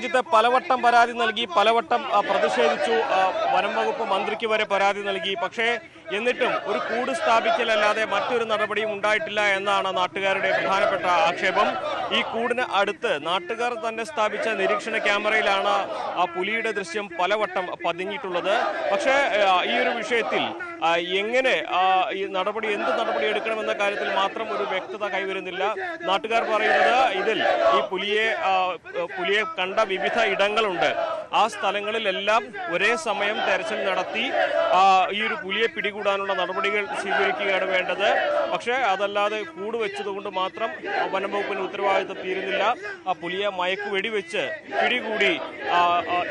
രഞ്ജിത്ത് പലവട്ടം പരാതി നൽകി, പലവട്ടം പ്രതിഷേധിച്ചു, വനം വകുപ്പ് മന്ത്രിക്ക് വരെ പരാതി നൽകി. പക്ഷേ എന്നിട്ടും ഒരു കൂട് സ്ഥാപിക്കലല്ലാതെ മറ്റൊരു നടപടിയും ഉണ്ടായിട്ടില്ല എന്നാണ് നാട്ടുകാരുടെ പ്രധാനപ്പെട്ട ആക്ഷേപം. ഈ കൂടിന് അടുത്ത് നാട്ടുകാർ തന്നെ സ്ഥാപിച്ച നിരീക്ഷണ ക്യാമറയിലാണ് ആ പുലിയുടെ ദൃശ്യം പലവട്ടം പതിഞ്ഞിട്ടുള്ളത്. പക്ഷേ ഈ ഒരു വിഷയത്തിൽ എങ്ങനെ എന്ത് നടപടി എടുക്കണമെന്ന കാര്യത്തിൽ മാത്രം ഒരു വ്യക്തത കൈവരുന്നില്ല. നാട്ടുകാർ പറയുന്നത് ഇതിൽ ഈ പുലിയെ കണ്ട വിവിധ ഇടങ്ങളുണ്ട്. ആ സ്ഥലങ്ങളിലെല്ലാം ഒരേ സമയം തെരച്ചിൽ നടത്തി ഈ ഒരു പുലിയെ പിടികൂടാനുള്ള നടപടികൾ സ്വീകരിക്കുകയാണ് വേണ്ടത്. പക്ഷേ അതല്ലാതെ കൂട് വെച്ചതുകൊണ്ട് മാത്രം വനംവകുപ്പിന് ഉത്തരവാദിത്തം തീരുന്നില്ല. ആ പുലിയെ മയക്കുവെടിവെച്ച് പിടികൂടി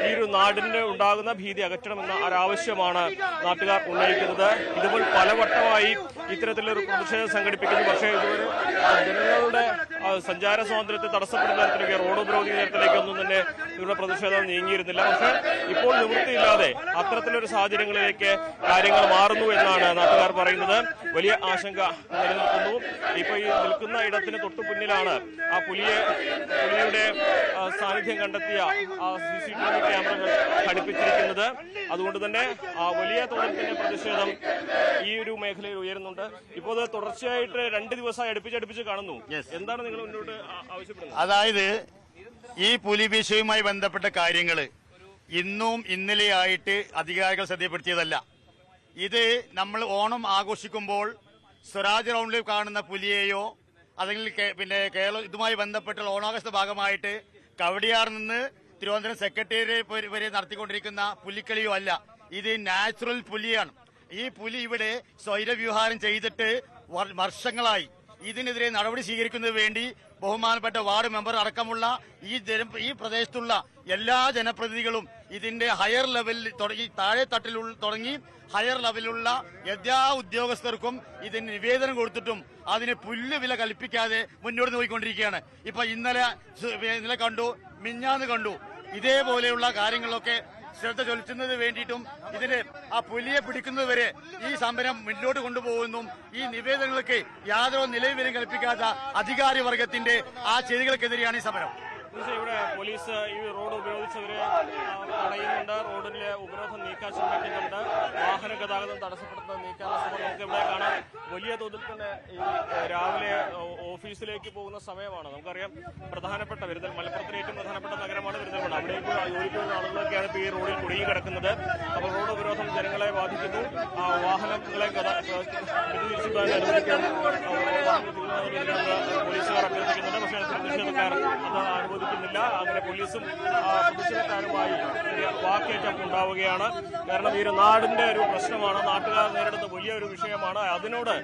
ഈ ഒരു നാടിന് ഉണ്ടാകുന്ന ഭീതി അകറ്റണമെന്ന ഒരാവശ്യമാണ് നാട്ടുകാർ ഉന്നയിക്കുന്നത്. ഇതുപോലെ പലവട്ടമായി ഇത്തരത്തിലൊരു പ്രതിഷേധം സംഘടിപ്പിക്കുന്നു. പക്ഷേ ഇതുവരെ ജനങ്ങളുടെ സഞ്ചാര സ്വാതന്ത്ര്യത്തെ തടസ്സപ്പെടുന്ന തരത്തിലേക്ക്, റോഡ് ഉപരോധി തരത്തിലേക്കൊന്നും തന്നെ ഇവരുടെ പ്രതിഷേധം നീങ്ങിയിരുന്നില്ല. പക്ഷേ ഇപ്പോൾ നിവൃത്തിയില്ലാതെ അത്തരത്തിലൊരു സാഹചര്യങ്ങളിലേക്ക് കാര്യങ്ങൾ മാറുന്നു എന്നാണ് നാട്ടുകാർ പറയുന്നത്. വലിയ ആശങ്ക നിലനിൽക്കുന്നു. ഇപ്പൊ ഈ നിൽക്കുന്ന ഇടത്തിന് തൊട്ടു പിന്നിലാണ് ആ പുലിയുടെ സാന്നിധ്യം കണ്ടെത്തിയ CCTV ക്യാമറകൾ ഘടിപ്പിച്ചിരിക്കുന്നത്. അതുകൊണ്ട് തന്നെ വലിയ തോതിൽ തന്നെ പ്രതിഷേധം ഈ ഒരു മേഖലയിൽ ഉയരുന്നുണ്ട്. ഇപ്പോൾ തുടർച്ചയായിട്ട് 2 ദിവസമായി അടുപ്പിച്ച് കാണുന്നു. എന്താണ് നിങ്ങൾ മുന്നോട്ട് ആവശ്യപ്പെടുന്നത്? അതായത് ഈ പുലി വിഷയവുമായി ബന്ധപ്പെട്ട കാര്യങ്ങൾ ഇന്നും ഇന്നലെയായിട്ട് അധികാരികൾ ശ്രദ്ധപ്പെടുത്തിയതല്ല. ഇത് നമ്മൾ ഓണം ആഘോഷിക്കുമ്പോൾ സ്വരാജ് റൗണ്ടിൽ കാണുന്ന പുലിയെയോ അല്ലെങ്കിൽ കേരളം ഇതുമായി ബന്ധപ്പെട്ട ഓണാഘോഷ ഭാഗമായിട്ട് കവടിയാർ നിന്ന് തിരുവനന്തപുരം സെക്രട്ടേറിയറ്റ് വരെ നടത്തിക്കൊണ്ടിരിക്കുന്ന പുലിക്കളിയോ അല്ല. ഇത് നാച്ചുറൽ പുലിയാണ്. ഈ പുലി ഇവിടെ സ്വൈരവ്യവഹാരം ചെയ്തിട്ട് വർഷങ്ങളായി. ഇതിനെതിരെ നടപടി സ്വീകരിക്കുന്നതിന് വേണ്ടി ബഹുമാനപ്പെട്ട വാർഡ് മെമ്പർ അടക്കമുള്ള ഈ പ്രദേശത്തുള്ള എല്ലാ ജനപ്രതിനിധികളും ഇതിന്റെ ഹയർ ലെവലിൽ തുടങ്ങി താഴെ തട്ടിൽ തുടങ്ങി ഹയർ ലെവലിലുള്ള എല്ലാ ഉദ്യോഗസ്ഥർക്കും ഇതിന് നിവേദനം കൊടുത്തിട്ടും അതിന് പുല്ലുവില കൽപ്പിക്കാതെ മുന്നോട്ട് പോയിക്കൊണ്ടിരിക്കുകയാണ്. ഇപ്പൊ ഇന്നലെ കണ്ടു, മിഞ്ഞാന്ന് കണ്ടു. ഇതേപോലെയുള്ള കാര്യങ്ങളൊക്കെ ശ്രദ്ധ ചൊലുത്തുന്നതിന് വേണ്ടിയിട്ടും ഇതിന് ആ പുലിയെ പിടിക്കുന്നതുവരെ ഈ സമരം മുന്നോട്ട് കൊണ്ടുപോകുന്നു. ഈ നിവേദനങ്ങൾക്ക് യാതൊരു നിലവിലും കൽപ്പിക്കാത്ത അധികാരി വർഗത്തിന്റെ ആ ചെയ്തികൾക്കെതിരെയാണ് ഈ സമരം. ഇവിടെ പോലീസ് ഈ റോഡ് ഉപരോധിച്ചവരെ തടയുന്നുണ്ട്, റോഡിലെ ഉപരോധം നീക്കാൻ ശ്രമിക്കുന്നുണ്ട്, വാഹന ഗതാഗതം തടസ്സപ്പെടുത്തുന്നത് നീക്കാനുള്ള ശ്രമം നമുക്ക് ഇവിടെ കാണാം. വലിയ തോതിൽ തന്നെ ഈ രാവിലെ ഓഫീസിലേക്ക് പോകുന്ന സമയമാണ്. നമുക്കറിയാം മലപ്പുറത്തിലെ ഏറ്റവും പ്രധാനപ്പെട്ട നഗരമാണ് പെരിന്തൽമണ്ണ. അവിടേക്ക് ജോലിക്ക് വരുന്ന ആളുകളൊക്കെയാണ് ഇപ്പോൾ ഈ റോഡിൽ കുടുങ്ങി കിടക്കുന്നത്. അപ്പോൾ റോഡ് ഉപരോധം ജനങ്ങളെ ബാധിക്കുന്നു. വാഹനങ്ങളെ തിരിച്ചുവിടാൻ അനുവദിക്കാൻ പോലീസുകാർ അഭ്യർത്ഥിക്കുന്നുണ്ട്. പക്ഷേ പ്രതിഷേധക്കാർ അത് അനുവദിക്കുന്നില്ല. അങ്ങനെ പോലീസും പ്രതിഷേധക്കാരുമായി വാക്കേറ്റം ഉണ്ടാവുകയാണ്. കാരണം ഈ ഒരു നാടിന്റെ ഒരു പ്രശ്നമാണ്, നാട്ടുകാർ നേരിടുന്ന വലിയൊരു വിഷയമാണ്. അതിനോട്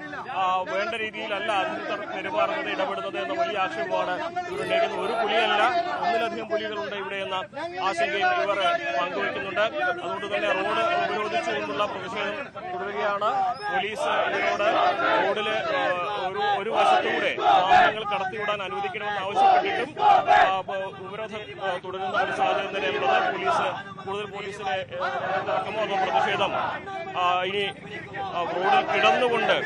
വേണ്ട രീതിയിലല്ല അധികൃതർ പെരുമാറുന്നത്, ഇടപെടുന്നത് എന്ന വലിയ ആക്ഷേപമാണ് ഇവർ ഉന്നയിക്കുന്നത്. ഒരു പുലിയല്ല, ഒന്നിലധികം പുലികളുണ്ട് ഇവിടെ എന്ന ആശങ്കയും ഇവർ പങ്കുവയ്ക്കുന്നുണ്ട്. അതുകൊണ്ട് തന്നെ റോഡ് ഉപരോധിച്ചുകൊണ്ടുള്ള പ്രതിഷേധം തുടരുകയാണ്. പോലീസ് റോഡില് ഒരു വശത്തൂടെ വാഹനങ്ങൾ കടത്തിവിടാൻ അനുവദിക്കണമെന്ന് ആവശ്യപ്പെട്ടിട്ടും ഉപരോധം തുടരുന്ന ഒരു സാഹചര്യം തന്നെയുള്ളത്. കൂടുതൽ പോലീസിനെ ഇറക്കുമോ അതോ പ്രതിഷേധം ഇനി റോഡിൽ കിടന്നുകൊണ്ട്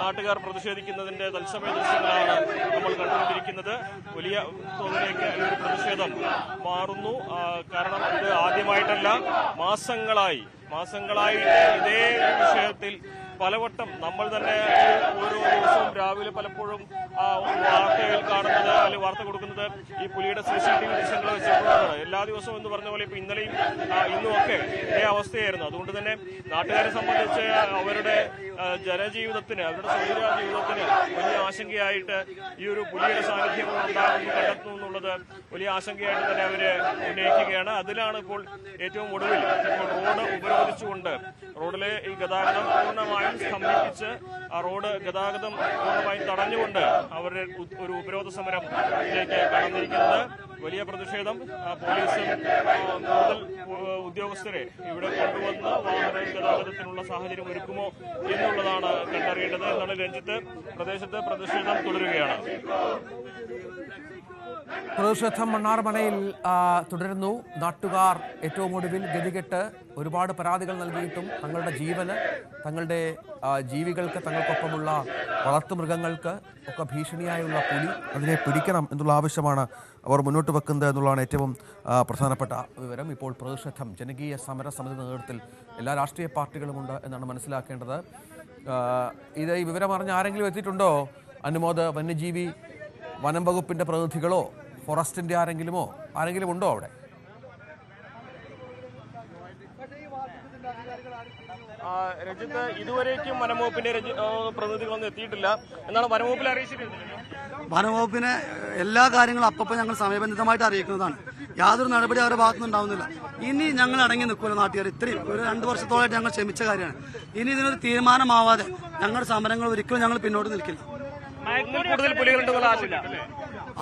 നാട്ടുകാർ പ്രതിഷേധിക്കുന്നതിന്റെ തത്സമയ ദൃശ്യങ്ങളാണ് നമ്മൾ കണ്ടുകൊണ്ടിരിക്കുന്നത്. വലിയ തോതിലേക്ക് ഒരു പ്രതിഷേധം മാറുന്നു. കാരണം ഇത് ആദ്യമായിട്ടല്ല, മാസങ്ങളായിട്ട് ഇതേ വിഷയത്തിൽ പലവട്ടം നമ്മൾ തന്നെ ഓരോ ദിവസവും രാവിലെ പലപ്പോഴും വാർത്തകൾ കാണുന്നത് അല്ലെങ്കിൽ വാർത്ത കൊടുക്കുന്നത് ഈ പുലിയുടെ CCTV ദൃശ്യങ്ങൾ വെച്ചിട്ടുള്ളതാണ്. എല്ലാ ദിവസവും എന്ന് പറഞ്ഞ പോലെ ഇപ്പൊ ഇന്നലെയും ഇന്നും ഒക്കെ ഇതേ അവസ്ഥയായിരുന്നു. അതുകൊണ്ട് തന്നെ നാട്ടുകാരെ സംബന്ധിച്ച് അവരുടെ ജനജീവിതത്തിന്, അവരുടെ സ്വൈര ജീവിതത്തിന് വലിയ ആശങ്കയായിട്ട് ഈ ഒരു പുലിയുടെ സാന്നിധ്യം കണ്ടെത്തുന്നു എന്നുള്ളത് വലിയ ആശങ്കയായിട്ട് തന്നെ അവര് ഉന്നയിക്കുകയാണ്. അതിലാണ് ഇപ്പോൾ ഏറ്റവും ഒടുവിൽ റോഡ് ഉപരോധിച്ചുകൊണ്ട് റോഡിലെ ഈ ഗതാഗതം പൂർണ്ണമായും സ്തംഭിപ്പിച്ച് റോഡ് ഗതാഗതം പൂർണ്ണമായും തടഞ്ഞുകൊണ്ട് അവരുടെ ഒരു ഉപരോധ സമരത്തിലേക്ക് കടന്നിരിക്കുന്നത്. വലിയ പ്രതിഷേധം. പോലീസും കൂടുതൽ ഉദ്യോഗസ്ഥരെ ഇവിടെ കൊണ്ടുവന്ന് വാഹന ഗതാഗതത്തിനുള്ള സാഹചര്യം ഒരുക്കുമോ എന്നുള്ളതാണ് കണ്ടറിയേണ്ടത്. എന്നാണ് രഞ്ജിത്ത്, പ്രദേശത്ത് പ്രതിഷേധം തുടരുകയാണ്. പ്രതിഷേധം മണ്ണാർമലയിൽ തുടരുന്നു. നാട്ടുകാർ ഏറ്റവും ഒടുവിൽ ഗതികെട്ട് ഒരുപാട് പരാതികൾ നൽകിയിട്ടും തങ്ങളുടെ ജീവന്, തങ്ങളുടെ ജീവികൾക്ക്, തങ്ങൾക്കൊപ്പമുള്ള വളർത്തുമൃഗങ്ങൾക്ക് ഒക്കെ ഭീഷണിയായുള്ള പുലി, അതിനെ പിടിക്കണം എന്നുള്ള ആവശ്യമാണ് അവർ മുന്നോട്ട് വെക്കുന്നത് എന്നുള്ളതാണ് ഏറ്റവും പ്രധാനപ്പെട്ട വിവരം. ഇപ്പോൾ പ്രതിഷേധം ജനകീയ സമര സമിതി നേതൃത്വത്തിൽ എല്ലാ രാഷ്ട്രീയ പാർട്ടികളുമുണ്ട് എന്നാണ് മനസ്സിലാക്കേണ്ടത്. ഈ വിവരം അറിഞ്ഞ ആരെങ്കിലും എത്തിയിട്ടുണ്ടോ? അനുമോദ്, വന്യജീവി വനം വകുപ്പിൻ്റെ പ്രതിനിധികളോ ഫോറസ്റ്റിൻ്റെ ആരെങ്കിലും ഉണ്ടോ അവിടെ? രഞ്ജിത്ത്, ഇതുവരേക്കും വനംവകുപ്പിന്റെ പ്രതിനിധികളൊന്നും എത്തിയിട്ടില്ല എന്നാണ് വനംവകുപ്പിൽ അറിയിച്ചിരുന്നത്. വനംവകുപ്പിനെ എല്ലാ കാര്യങ്ങളും അപ്പം ഞങ്ങൾ സമയബന്ധിതമായിട്ട് അറിയിക്കുന്നതാണ്. യാതൊരു നടപടി അവരുടെ ഭാഗത്തുനിന്ന് ഉണ്ടാവുന്നില്ല. ഇനി ഞങ്ങൾ അടങ്ങി നിൽക്കുമല്ലോ നാട്ടുകാർ. ഇത്രയും ഒരു 2 വർഷത്തോളമായിട്ട് ഞങ്ങൾ ക്ഷമിച്ച കാര്യമാണ്. ഇനി ഇതിനൊരു തീരുമാനമാവാതെ ഞങ്ങളുടെ സമരങ്ങൾ ഒരിക്കലും ഞങ്ങൾ പിന്നോട്ട് നിൽക്കില്ല. കൂടുതൽ പുലികളുണ്ടെന്നുള്ള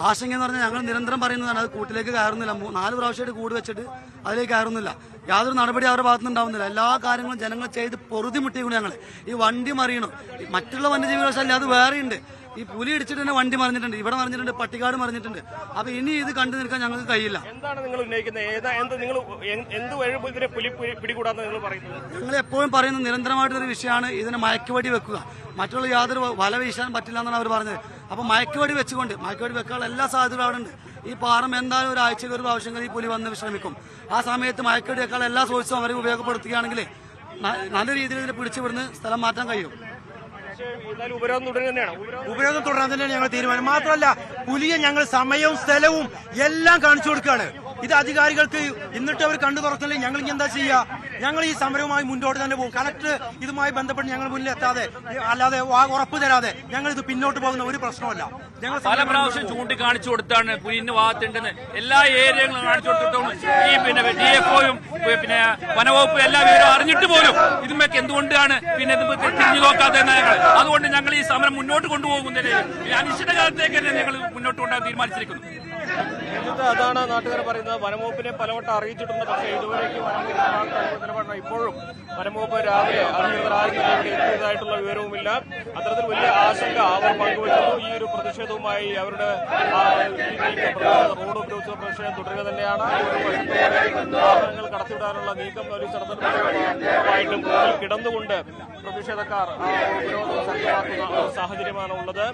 ആശങ്ക എന്ന് പറഞ്ഞാൽ ഞങ്ങൾ നിരന്തരം പറയുന്നതാണ്, അത് കൂട്ടിലേക്ക് കയറുന്നില്ല. 4 പ്രാവശ്യമായിട്ട് കൂട് വെച്ചിട്ട് അതിലേക്ക് കയറുന്നില്ല. യാതൊരു നടപടി അവരുടെ ഭാഗത്തുനിന്ന് ഉണ്ടാവുന്നില്ല. എല്ലാ കാര്യങ്ങളും ജനങ്ങൾ ചെയ്ത് പൊറുതിമുട്ടിക്കൊണ്ട് ഞങ്ങൾ ഈ വണ്ടി മറിയണം. മറ്റുള്ള വന്യജീവികൾ ശല്യം അത് വേറെയുണ്ട്. ഈ പുലി ഇടിച്ചിട്ട് തന്നെ വണ്ടി മറിഞ്ഞിട്ടുണ്ട്, ഇവിടെ മറിഞ്ഞിട്ടുണ്ട്, പട്ടിക്കാട് മറിഞ്ഞിട്ടുണ്ട്. അപ്പൊ ഇനി ഇത് കണ്ടു നിൽക്കാൻ ഞങ്ങൾക്ക് കഴിയില്ല. എന്താണ് നിങ്ങൾ ഉന്നയിക്കുന്നത്? നിങ്ങൾ എന്ത് വഴി ഇതിനെ പുലി പിടികൂടാന്ന് നിങ്ങൾ പറയുന്നത്? ഞങ്ങൾ എപ്പോഴും പറയുന്ന നിരന്തരമായിട്ടൊരു വിഷയമാണ് ഇതിനെ മയക്കുവടി വെക്കുക. മറ്റുള്ള യാതൊരു വല വീശാൻ പറ്റില്ല എന്നാണ് അവർ പറഞ്ഞത്. അപ്പൊ മയക്കുവടി വെച്ചുകൊണ്ട് മയക്കുവടി വെക്കാനുള്ള എല്ലാ സാധ്യതകളും അവിടെ ഉണ്ട്. ഈ പാറം എന്തായാലും ഒരു ആഴ്ചയിൽ ഒരു പ്രാവശ്യം ഈ പുലി വന്ന് വിശ്രമിക്കും. ആ സമയത്ത് മയക്കുവടി വെക്കാനുള്ള എല്ലാ സോഴ്സും അവർ ഉപയോഗപ്പെടുത്തുകയാണെങ്കിൽ നല്ല രീതിയിൽ ഇതിനെ പിടിച്ചുവിടുന്ന് സ്ഥലം മാറ്റാൻ കഴിയും. ഉപരോധം തുടരാൻ തന്നെയാണ് ഞങ്ങൾ തീരുമാനം. മാത്രമല്ല, പുലിയെ ഞങ്ങൾ സമയവും സ്ഥലവും എല്ലാം കാണിച്ചു കൊടുക്കുകയാണ്. ഇത് അധികാരികൾക്ക് എന്നിട്ട് അവർ കണ്ടു തുറക്കില്ല. ഞങ്ങൾ ഇനി എന്താ ചെയ്യുക? ഞങ്ങൾ ഈ സമരവുമായി മുന്നോട്ട് തന്നെ പോകും. കളക്ടർ ഇതുമായി ബന്ധപ്പെട്ട് ഞങ്ങൾ മുന്നിൽ എത്താതെ, അല്ലാതെ ഉറപ്പ് തരാതെ ഞങ്ങൾ ഇത് പിന്നോട്ട് പോകുന്ന ഒരു പ്രശ്നമല്ല. ഞങ്ങൾ പല പ്രാവശ്യം ചൂണ്ടിക്കാണിച്ചു കൊടുത്താണ് പുലിന്റെ ഭാഗത്തുണ്ടെന്ന്. എല്ലാ ഏരിയകളും കാണിച്ചു കൊടുത്തിട്ടാണ് ഈ DFOയും വനവകുപ്പ് എല്ലാ വിവരവും അറിഞ്ഞിട്ട് പോലും ഇതുമൊക്കെ എന്തുകൊണ്ടാണ് തിരിഞ്ഞു നോക്കാതെ ഞങ്ങൾ. അതുകൊണ്ട് ഞങ്ങൾ ഈ സമരം മുന്നോട്ട് കൊണ്ടുപോകുന്നതിന് അനിശ്ചിതകാലത്തേക്ക് തന്നെ ഞങ്ങൾ മുന്നോട്ട് കൊണ്ടുപോകാൻ തീരുമാനിച്ചിരിക്കുന്നു. അതാണ് നാട്ടുകാർ പറയുന്നത്. വനംവകുപ്പിനെ പലവട്ടം അറിയിച്ചിട്ടുണ്ട്, പക്ഷേ ഇതുവരേക്കും നിലപാടാണ്. ഇപ്പോഴും വനംവകുപ്പ് രാവിലെ അധികൃതരാരും എത്തിയതായിട്ടുള്ള വിവരവുമില്ല. അത്തരത്തിൽ വലിയ ആശങ്ക അവർ പങ്കുവച്ചു. ഈ ഒരു പ്രതിഷേധവുമായി അവരുടെ റോഡ് ഉപരോധിച്ച പ്രതിഷേധം തുടരുക തന്നെയാണ്. വാഹനങ്ങൾ കടത്തിവിടാനുള്ള നീക്കം പോലീസ് നടത്തുന്നതുമായിട്ടും കിടന്നുകൊണ്ട് പ്രതിഷേധക്കാർ ഉപരോധം ശക്തമാക്കുന്ന സാഹചര്യമാണ് ഉള്ളത്.